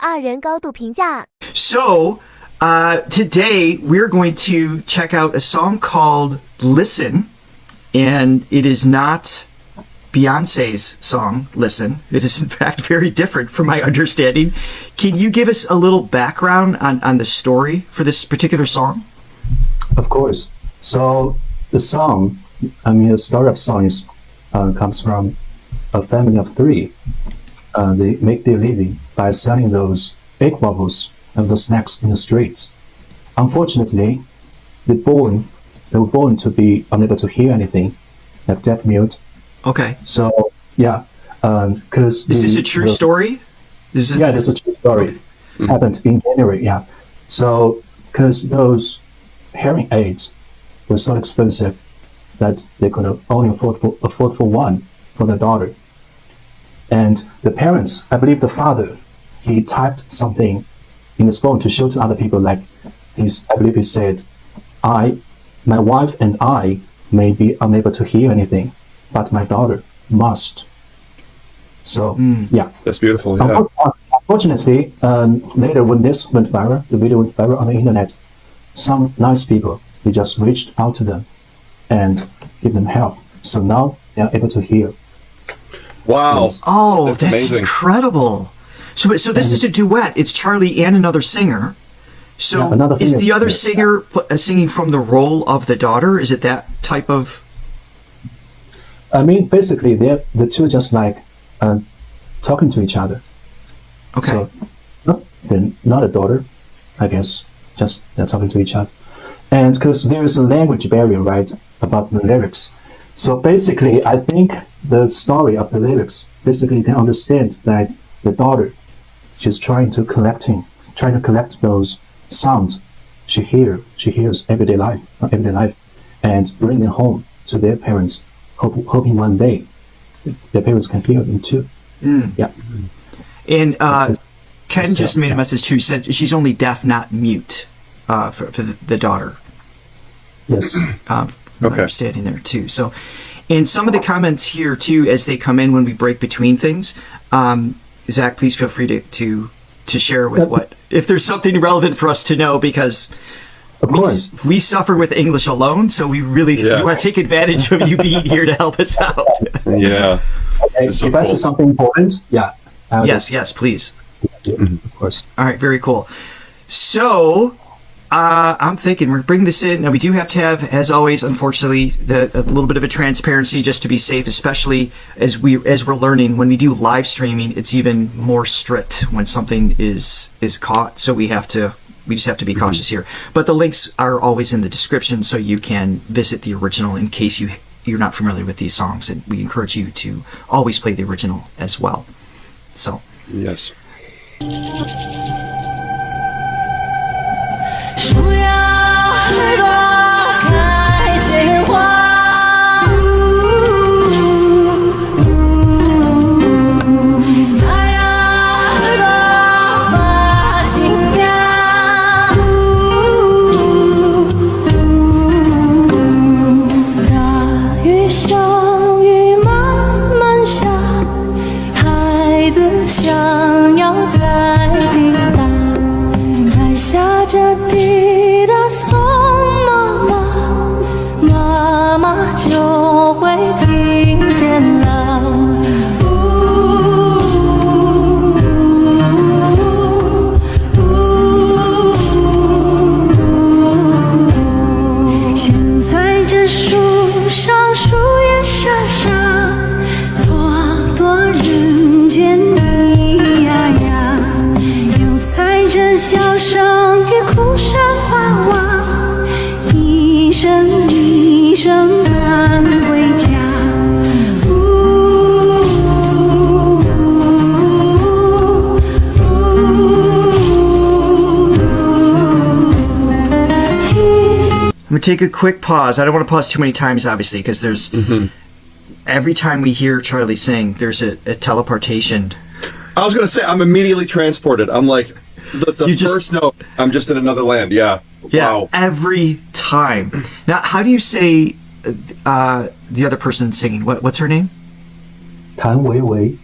二人高度评价。So, today we're going to check out a song called Listen, and it is not Beyonce's song, Listen. It is in fact very different from my understanding. Can you give us a little background on the story for this particular song? Of course. So the song, the story of song is, comes from a family of three. They make their living by selling those egg waffles and those snacks in the streets. Unfortunately, they were born to be unable to hear anything, like deaf mute. Okay. So yeah, because is this a true story? Yeah, it's a true story. Okay. Happened in January. Yeah. So because those hearing aids were so expensive that they could only afford for one for their daughter. And the parents, I believe the father, he typed something in his phone to show to other people, like I believe he said, my wife and I may be unable to hear anything, but my daughter must. So yeah, that's beautiful. Yeah. Unfortunately, later when this went viral, the video went viral on the internet, some nice people, they just reached out to them and give them help. So now they are able to hear. Wow. Yes. Oh, that's amazing. Incredible. So this is a duet. It's Charlie and another singer. So Yeah, is the other singer singing from the role of the daughter? Is it that type of... Basically, the two just like talking to each other. Okay. So, no, they're not a daughter, I guess. Just they're talking to each other. And because there is a language barrier, right, about the lyrics. So basically, I think the story of the lyrics, basically you can understand that the daughter, she's trying to collect those sounds she hears everyday life, and bring them home to their parents, hoping one day their parents can hear them too. Yeah. And Ken just made a message too. Said she's only deaf, not mute, for the daughter. Yes. Okay. Understanding there too. So, and some of the comments here too, as they come in when we break between things, Zach, please feel free to share with what, if there's something relevant for us to know, because of course we suffer with English alone, so we really want to take advantage of you being here to help us out. Yeah. Okay, if I say something important, Yes, please. Of course. All right, very cool. So, I'm thinking we're bringing this in. Now, we do have to have, as always, unfortunately, a little bit of a transparency just to be safe, especially as we're learning. When we do live streaming, it's even more strict when something is caught. So we just have to be cautious here. But the links are always in the description, so you can visit the original in case you're not familiar with these songs. And we encourage you to always play the original as well. So yes. 树要耳朵开鲜花，菜要耳朵发新芽，大雨小雨慢慢下，孩子想要在抵达。下着滴答送妈妈就会听见了。现在这树上树叶沙沙，朵朵人间咿呀呀，又踩着小声与哭声唤我，一声一声喊回家。I'm going to take a quick pause. I don't want to pause too many times, obviously, because there's every time we hear Charlie sing, there's a teleportation. I was going to say, I'm immediately transported. I'm like, the first note, I'm just in another land. Yeah. Wow. Every time. Now, how do you say the other person singing? What's her name? Tang Wei Wei.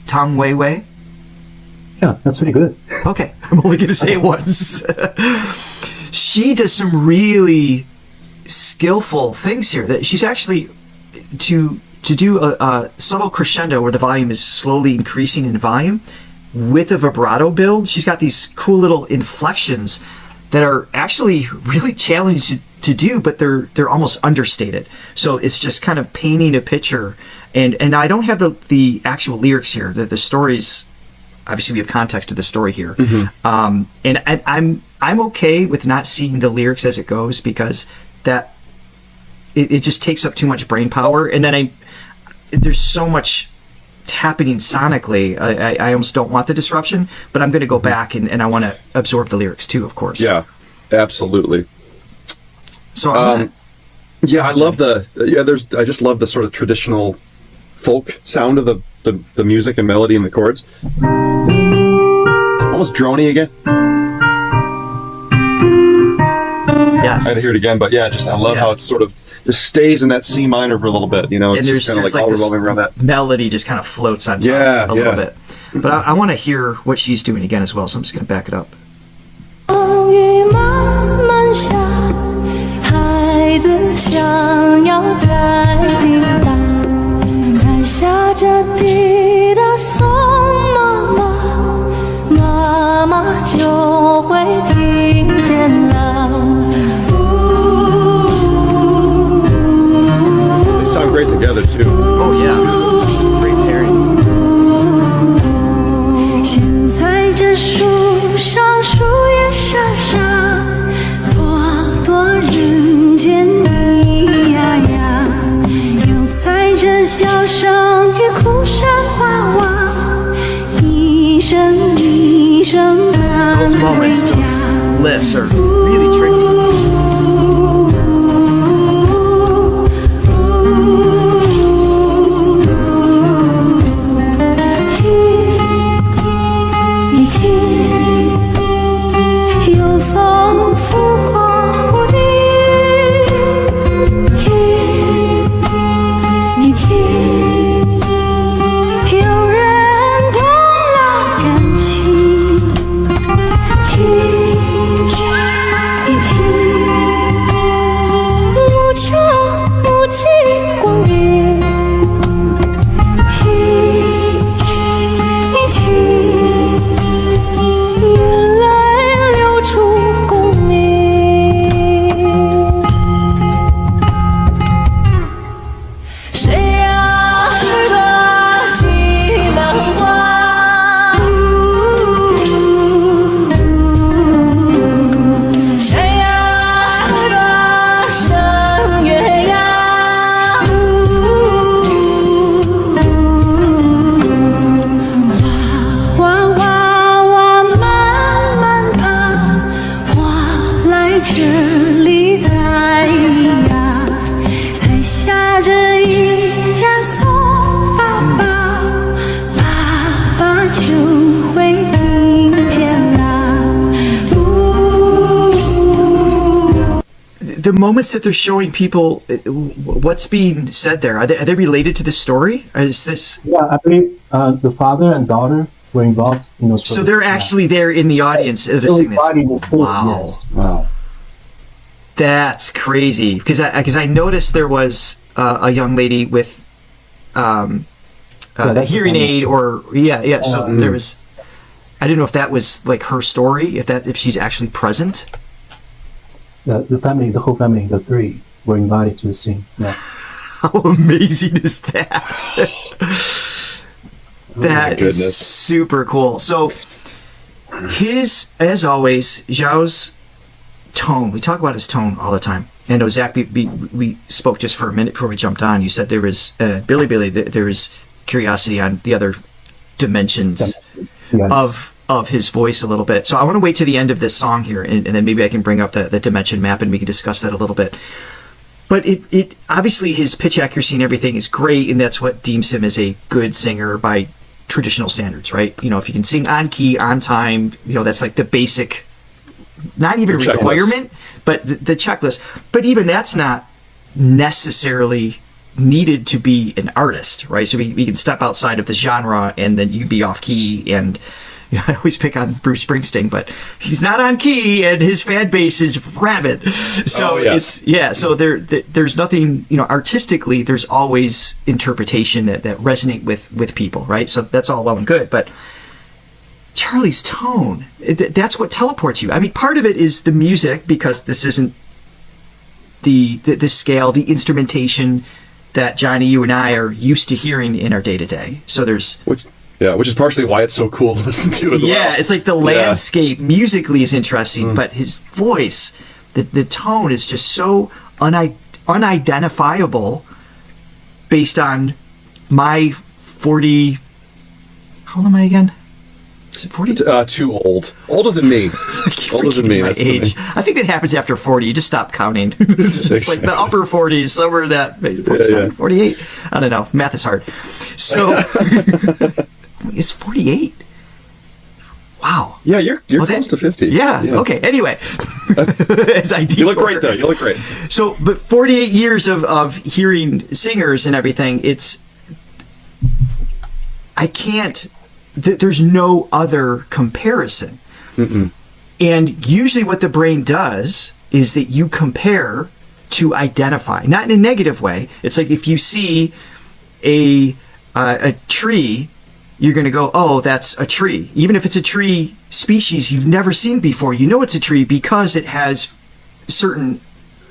Tang Wei Wei? Yeah, that's pretty good. Okay, I'm only going to say it once. She does some really skillful things here. That she's actually to do a subtle crescendo where the volume is slowly increasing in volume with a vibrato build. She's got these cool little inflections that are actually really challenging to do, but they're almost understated. So it's just kind of painting a picture. And I don't have the actual lyrics here. The stories, obviously we have context to the story here. And I'm okay with not seeing the lyrics as it goes, because that it just takes up too much brain power. And then there's so much happening sonically. I almost don't want the disruption, but I'm going to go back and I want to absorb the lyrics too, of course. Yeah, absolutely. So I love I just love the sort of traditional folk sound of the music and melody and the chords. Almost droney again. yes. I had to hear it again, but yeah, I love how it sort of just stays in that C minor for a little bit. It's just kind of like all revolving around that melody just kind of floats on top a little bit. But I want to hear what she's doing again as well, so I'm just going to back it up. 风雨慢慢下，孩子想要再抵达，在下着雨的送妈妈，妈妈就会听见了。They sound great together too. Oh yeah, great pairing. 现在这树上树叶沙沙，朵朵人间咿呀呀，又踩着笑声与哭声哗哗，一声一声盼 Those 回 moments, 家。 those lifts are really tricky. The moments that they're showing people, what's being said there, are they related to the story? Or is this? Yeah, I believe the father and daughter were involved in those. So they're actually there in the audience. They're seeing this. Wow. Yes. Wow. That's crazy. Because I noticed there was a young lady with a hearing aid, or So there was. I didn't know if that was like her story, if she's actually present. The family, the whole family, the three were invited to sing. Yeah. How amazing is that? That is super cool. So as always, Zhao's tone, we talk about his tone all the time. And Zach, we spoke just for a minute before we jumped on. You said there was, Billy, there was curiosity on the other dimensions of his voice a little bit. So I want to wait to the end of this song here, and then maybe I can bring up the dimension map and we can discuss that a little bit. But it obviously his pitch accuracy and everything is great, and that's what deems him as a good singer by traditional standards, right? If you can sing on key, on time, that's like the basic, not even requirement, but the checklist. But even that's not necessarily needed to be an artist, right? So we can step outside of the genre, and then you can be off key and I always pick on Bruce Springsteen, but he's not on key, and his fan base is rabid. So so there's nothing, artistically. There's always interpretation that resonate with people, right? So that's all well and good, but Charlie's tone, that's what teleports you. I mean, part of it is the music, because this isn't the scale, the instrumentation that Johnny, you and I are used to hearing in our day to day. So there's which is partially why it's so cool to listen to as well. Yeah, it's like the landscape musically is interesting, but his voice, the tone is just so unidentifiable based on my 40. How old am I again? Is it 40? Too old. Older than me. Older than me. My That's age. I think it happens after 40. You just stop counting. It's just like the upper 40s, somewhere that 47, 48. I don't know. Math is hard. So it's 48. Wow. Yeah, you're close to 50. Yeah. Okay. Anyway, as I you look great though. You look great. So, but 48 years of hearing singers and everything, there's no other comparison. Mm-mm. And usually what the brain does is that you compare to identify, not in a negative way. It's like if you see a tree, you're going to go, oh, that's a tree. Even if it's a tree species you've never seen before, you know it's a tree because it has certain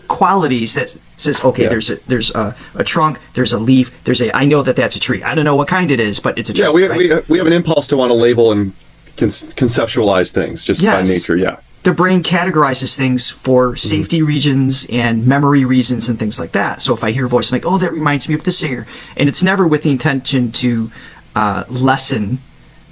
qualities that says, okay, there's a trunk, there's a leaf, I know that's a tree. I don't know what kind it is, but it's a tree. Yeah, we have an impulse to want to label and conceptualize things just by nature. Yeah. The brain categorizes things for safety reasons and memory reasons and things like that. So if I hear a voice, I'm like, oh, that reminds me of the singer. And it's never with the intention to lessen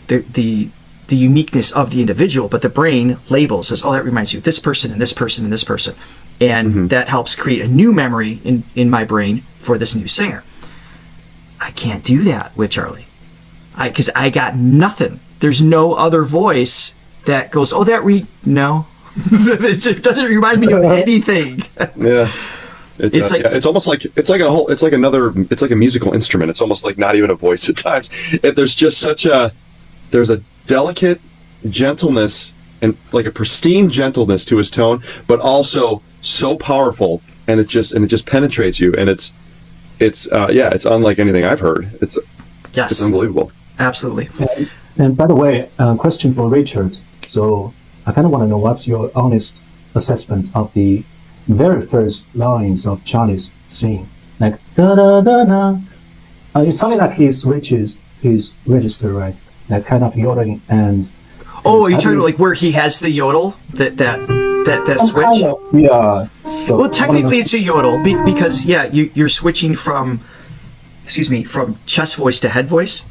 the uniqueness of the individual, but the brain labels as, oh, that reminds you of this person and this person and this person. And that helps create a new memory in my brain for this new singer. I can't do that with Charlie. Because I got nothing. There's no other voice that goes, oh, no. It doesn't remind me of anything. Yeah. It's almost like it's like a musical instrument. It's almost like not even a voice at times. There's just there's a delicate gentleness and like a pristine gentleness to his tone, but also so powerful, and it just penetrates you, and it's unlike anything I've heard. It's unbelievable. Absolutely. And by the way, question for Richard. So I kind of want to know what's your honest assessment of the very first lines of Charlie's singing, like da da da da. It's something like he switches his register, right? That kind of yodeling and. Oh, you're talking like where he has the yodel, that switch? Kind of, yeah. So well, technically it's a yodel because you're switching from chest voice to head voice.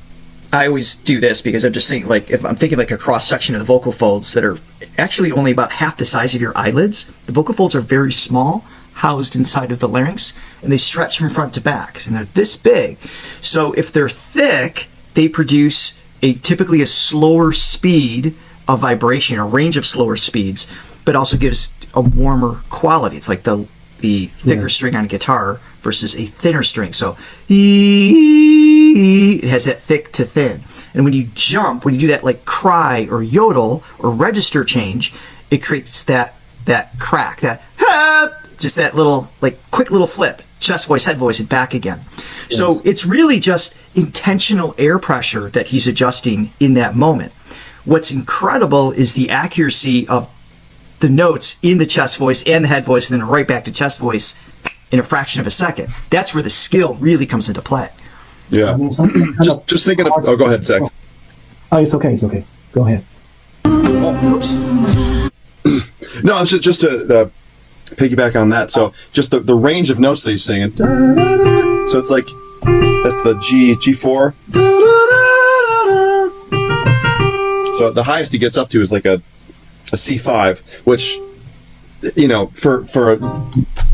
I always do this because I'm just thinking if I'm thinking like a cross section of the vocal folds that are actually only about half the size of your eyelids. The vocal folds are very small, housed inside of the larynx, and they stretch from front to back, and they're this big. So if they're thick, they produce typically a slower speed of vibration, a range of slower speeds, but also gives a warmer quality. It's like the thicker string on a guitar versus a thinner string. So it has that thick to thin. And when you do that like cry or yodel or register change, it creates that crack, just that little quick little flip, chest voice, head voice, and back again. Yes. So it's really just intentional air pressure that he's adjusting in that moment. What's incredible is the accuracy of the notes in the chest voice and the head voice, and then right back to chest voice in a fraction of a second. That's where the skill really comes into play. Yeah. I mean, just thinking of... Oh, go ahead, Zach. Oh, it's okay. Go ahead. Oops. No, it's just to piggyback on that. So just the range of notes that he's singing. So it's like, that's the G4. So the highest he gets up to is like a C5, which, for a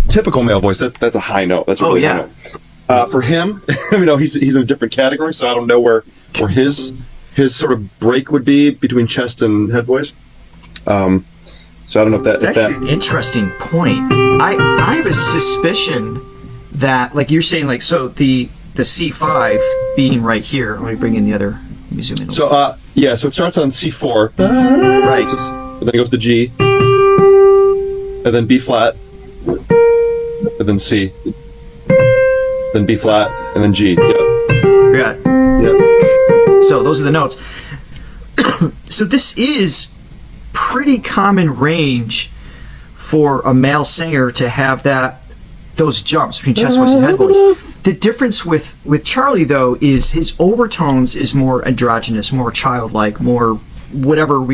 typical male voice, that's a high note. That's a really high note. For him, he's in a different category, so I don't know where his sort of break would be between chest and head voice. So I don't know if that's actually an interesting point. I have a suspicion that, like you're saying, so the C5 being right here. Let me bring in the other. Let me zoom in. So Yeah, so it starts on C4. Right. And then it goes to G. And then B flat. And then C. Then B flat. And then G. Yeah. Yeah. So those are the notes. So this is pretty common range for a male singer to have those jumps between chest voice and head voice. The difference with Charlie, though, is his overtones is more androgynous, more childlike, more whatever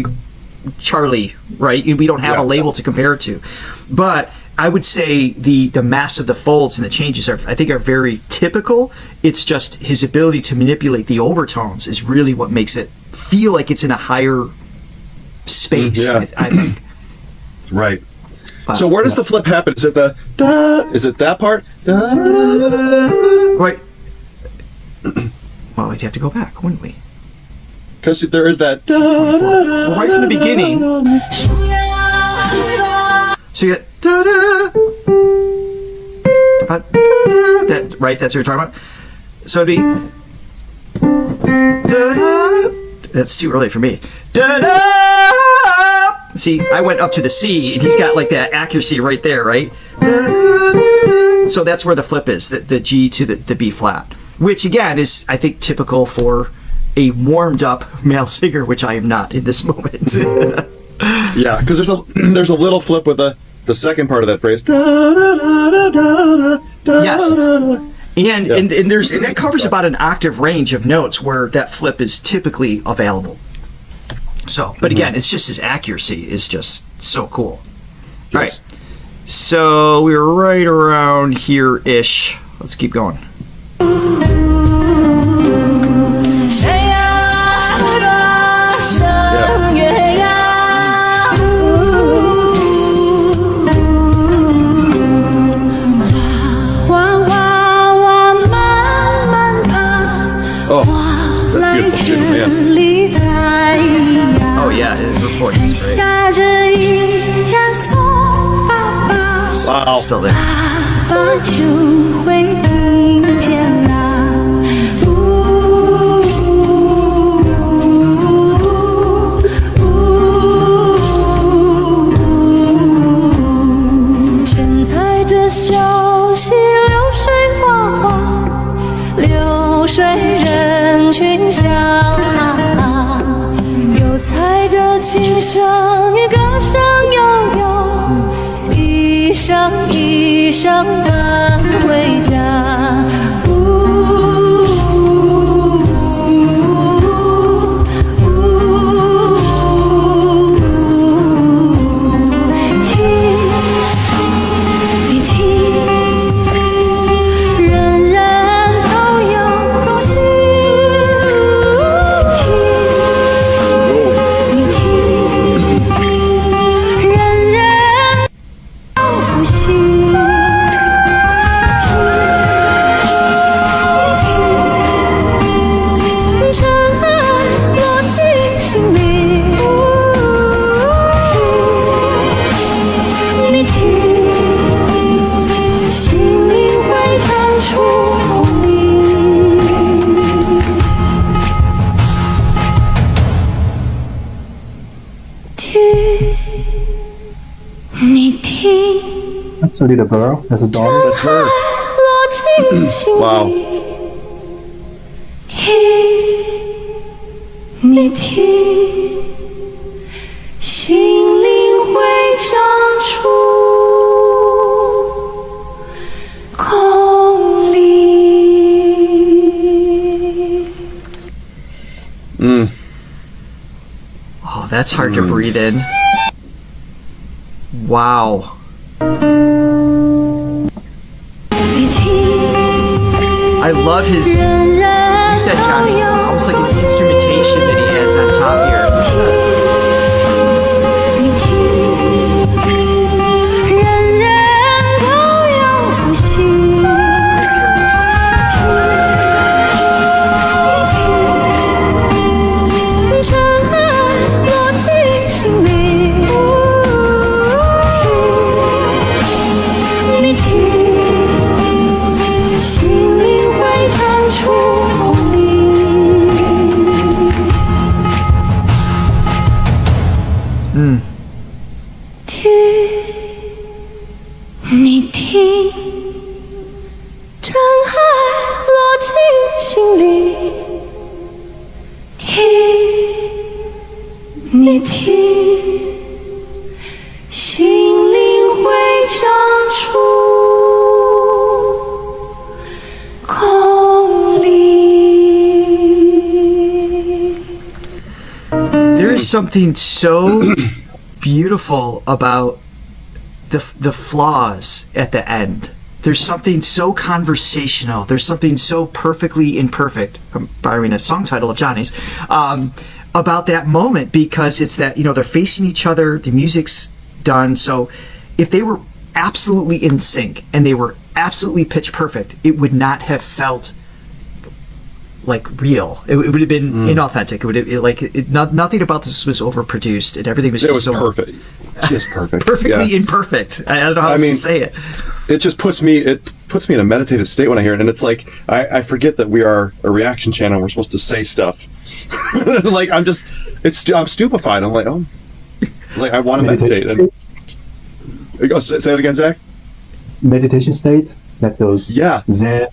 Charlie, right? We don't have a label to compare it to. But I would say the mass of the folds and the changes I think are very typical. It's just his ability to manipulate the overtones is really what makes it feel like it's in a higher space, Yeah. I think. Right. So where does the flip happen? Is it the da? Is it that part? Da, da, da, da. Right. Well, we'd have to go back, wouldn't we? Because there is that. Da, Well, right from the beginning. So you get da da. That right? That's what you're talking about. So it'd be da da. That's too early for me. Da da. See, I went up to the C, and he's got like that accuracy right there, right? So that's where the flip is, the G to the B flat, which again is, I think, typical for a warmed up male singer, which I am not in this moment. Yeah, because there's a little flip with the second part of that phrase. Da, da, da, da, da, da, Yes. da, da. And that covers about an octave range of notes where that flip is typically available. So, but again, it's just his accuracy is just so cool. Yes. All right. So we're right around here-ish. Let's keep going. Oh, that's beautiful, man. Oh yeah, his recording is great. Wow. Still there. 就会听见啦。现在这小溪流水哗哗，流水人群响，又踩着琴声歌声悠悠，一声一声奔回家。That's a little girl. That's a daughter. That's her. Wow. 你听，心灵会长出空灵。Oh, that's hard to breathe in. Wow. I love his, you said, Johnny, almost like his instrumentation that he has on top here. 听，你听，真爱落进心里。听，你听，心灵会长出空灵。 There is something so beautiful about the flaws at the end. There's something so conversational. There's something so perfectly imperfect, I'm borrowing a song title of Johnny's, about that moment, because it's that, they're facing each other, the music's done. So if they were absolutely in sync and they were absolutely pitch perfect, it would not have felt like real. It would have been inauthentic. Nothing about this was overproduced, and everything was just so perfect. Just perfect. Perfectly imperfect. I don't know how else to say it. It just puts me in a meditative state when I hear it, and it's like I forget that we are a reaction channel and we're supposed to say stuff. Like I'm stupefied. I'm like, oh, like I want to meditate. And say it again, Zach. Meditation state, like those Zen,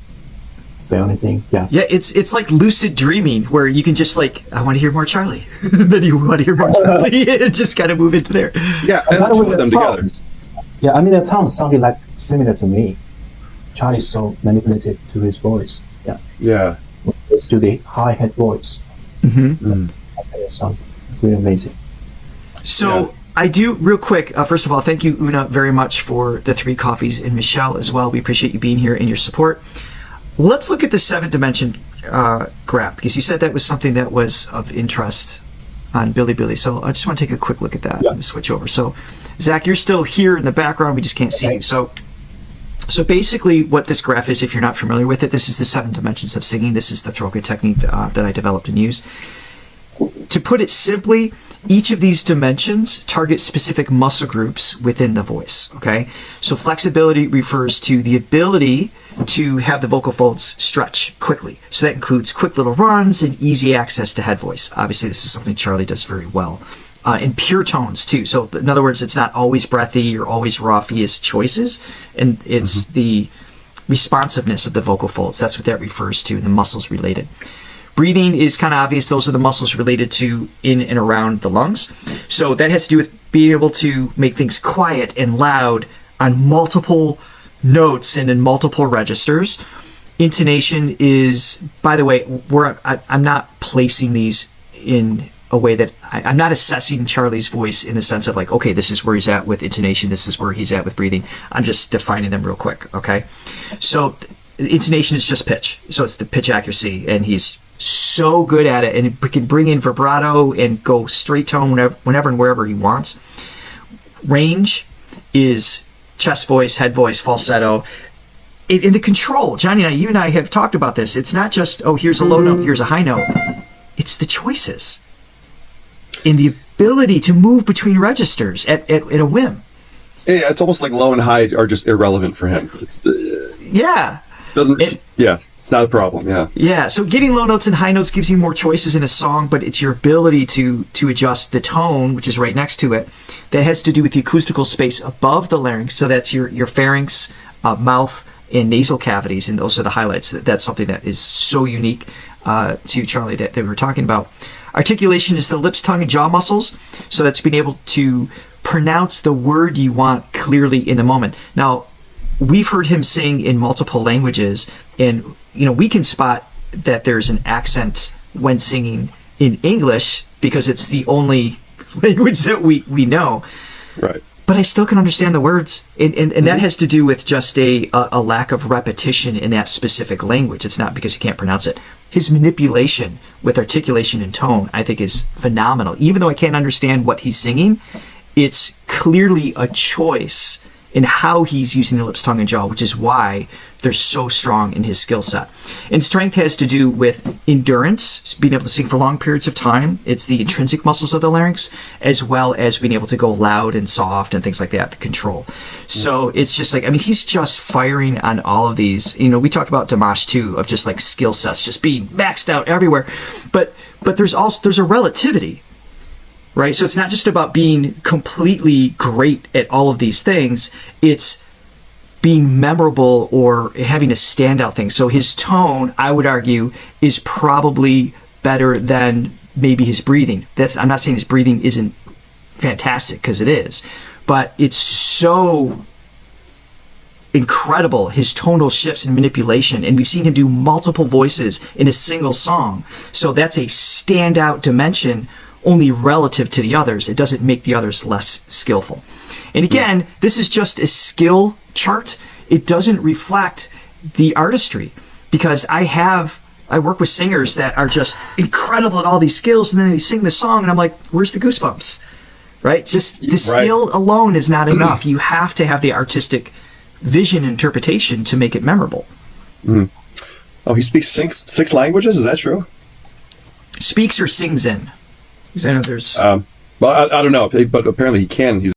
the only thing. Yeah, it's like lucid dreaming, where you can just I want to hear more Charlie, then you want to hear more Charlie, and just kind of move into there. Yeah, and let's put them together. Yeah, I mean that sounds something like similar to me. Charlie's so manipulative to his voice. Yeah. It's to the hi-hat voice. It's really amazing. So I do, real quick, first of all, thank you, Una, very much for the 3 coffees, and Michelle as well. We appreciate you being here and your support. Let's look at the 7-dimension graph, because you said that was something that was of interest on Bilibili. So I just want to take a quick look at that and switch over. So, Zach, you're still here in the background. We just can't see you. So basically what this graph is, if you're not familiar with it, this is the 7 dimensions of singing. This is the throat technique that I developed and use. To put it simply, each of these dimensions target specific muscle groups within the voice, okay? So flexibility refers to the ability to have the vocal folds stretch quickly. So that includes quick little runs and easy access to head voice. Obviously, this is something Charlie does very well. And pure tones, too. So in other words, it's not always breathy or always raw. He has choices, and it's the responsiveness of the vocal folds. That's what that refers to, and the muscles related. Breathing is kind of obvious. Those are the muscles related to in and around the lungs. So that has to do with being able to make things quiet and loud on multiple notes and in multiple registers. Intonation is, by the way, I'm not placing these in a way that I'm not assessing Charlie's voice in the sense of like, okay, this is where he's at with intonation, this is where he's at with breathing. I'm just defining them real quick, okay? So intonation is just pitch. So it's the pitch accuracy, and he's so good at it, and he can bring in vibrato and go straight tone whenever and wherever he wants. Range is chest voice, head voice, falsetto. In the control, Johnny and you and I have talked about this. It's not just, oh, here's a low note, here's a high note. It's the choices in the ability to move between registers at a whim. Yeah, it's almost like low and high are just irrelevant for him. It's it's not a problem. Yeah. So getting low notes and high notes gives you more choices in a song, but it's your ability to adjust the tone, which is right next to it, that has to do with the acoustical space above the larynx. So that's your pharynx, mouth, and nasal cavities, and those are the highlights. That's something that is so unique to Charlie that we were talking about. Articulation is the lips, tongue, and jaw muscles. So that's being able to pronounce the word you want clearly in the moment. Now, we've heard him sing in multiple languages, and we can spot that there's an accent when singing in English because it's the only language that we know. Right. But I still can understand the words, and that has to do with just a lack of repetition in that specific language. It's not because he can't pronounce it. His manipulation with articulation and tone, I think, is phenomenal. Even though I can't understand what he's singing, it's clearly a choice in how he's using the lips, tongue, and jaw, which is why they're so strong in his skill set. And strength has to do with endurance, being able to sing for long periods of time. It's the intrinsic muscles of the larynx, as well as being able to go loud and soft and things like that, the control. So it's just like, he's just firing on all of these. We talked about Dimash too, of just like skill sets, just being maxed out everywhere. But there's a relativity. right? So it's not just about being completely great at all of these things. It's being memorable or having a standout thing. So his tone, I would argue, is probably better than maybe his breathing. I'm not saying his breathing isn't fantastic, because it is, but it's so incredible, his tonal shifts and manipulation, and we've seen him do multiple voices in a single song. So that's a standout dimension only relative to the others. It doesn't make the others less skillful. And again, this is just a skill chart. It doesn't reflect the artistry, because I work with singers that are just incredible at all these skills, and then they sing the song and I'm like, where's the goosebumps? Right? Just the skill alone is not enough. You have to have the artistic vision and interpretation to make it memorable. Mm. Oh, he speaks six languages? Is that true? Speaks or sings in? Because I know there's... well, I don't know, but apparently he can. He's